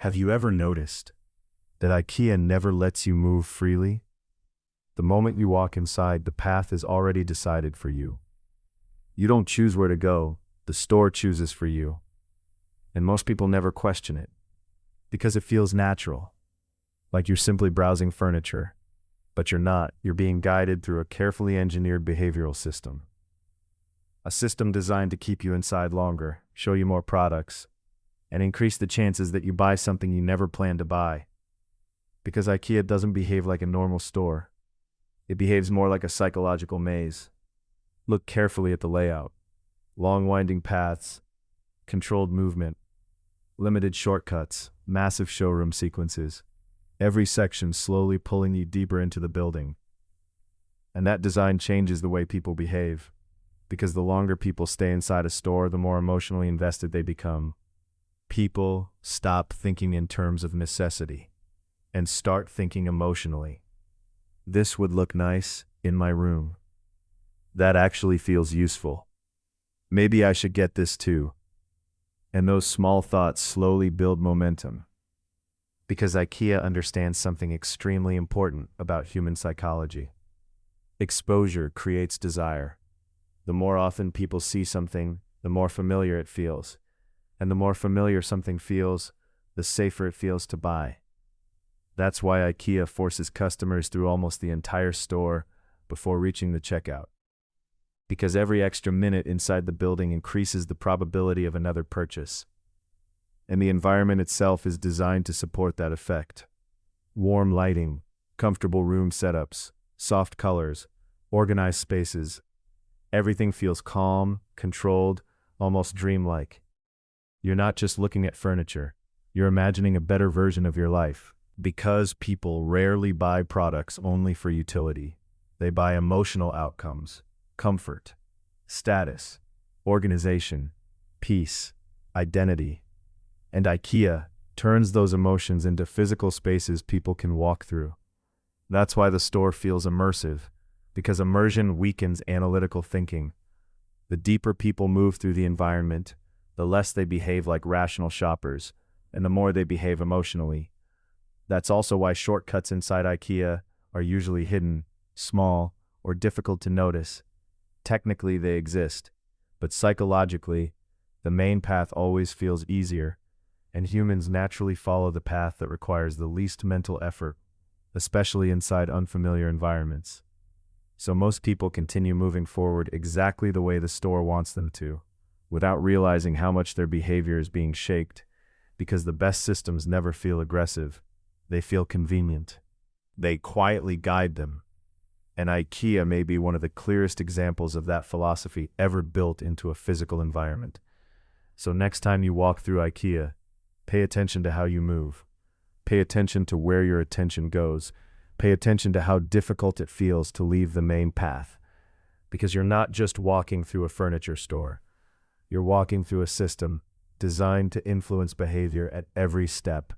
Have you ever noticed that IKEA never lets you move freely? The moment you walk inside, the path is already decided for you. You don't choose where to go, the store chooses for you. And most people never question it, because it feels natural, like you're simply browsing furniture. But you're not, you're being guided through a carefully engineered behavioral system. A system designed to keep you inside longer, show you more products, and increase the chances that you buy something you never planned to buy. Because IKEA doesn't behave like a normal store. It behaves more like a psychological maze. Look carefully at the layout. Long winding paths, controlled movement, limited shortcuts, massive showroom sequences. Every section slowly pulling you deeper into the building. And that design changes the way people behave. Because the longer people stay inside a store, the more emotionally invested they become. People stop thinking in terms of necessity and start thinking emotionally. This would look nice in my room. That actually feels useful. Maybe I should get this too. And those small thoughts slowly build momentum. Because IKEA understands something extremely important about human psychology. Exposure creates desire. The more often people see something, the more familiar it feels. And the more familiar something feels, the safer it feels to buy. That's why IKEA forces customers through almost the entire store before reaching the checkout. Because every extra minute inside the building increases the probability of another purchase. And the environment itself is designed to support that effect. Warm lighting, comfortable room setups, soft colors, organized spaces. Everything feels calm, controlled, almost dreamlike. You're not just looking at furniture, you're imagining a better version of your life. Because people rarely buy products only for utility. They buy emotional outcomes, comfort, status, organization, peace, identity. And IKEA turns those emotions into physical spaces people can walk through. That's why the store feels immersive, because immersion weakens analytical thinking. The deeper people move through the environment, the less they behave like rational shoppers, and the more they behave emotionally. That's also why shortcuts inside IKEA are usually hidden, small, or difficult to notice. Technically they exist, but psychologically, the main path always feels easier, and humans naturally follow the path that requires the least mental effort, especially inside unfamiliar environments. So most people continue moving forward exactly the way the store wants them to, without realizing how much their behavior is being shaped, because the best systems never feel aggressive, they feel convenient. They quietly guide them. And IKEA may be one of the clearest examples of that philosophy ever built into a physical environment. So next time you walk through IKEA, pay attention to how you move. Pay attention to where your attention goes. Pay attention to how difficult it feels to leave the main path. Because you're not just walking through a furniture store. You're walking through a system designed to influence behavior at every step.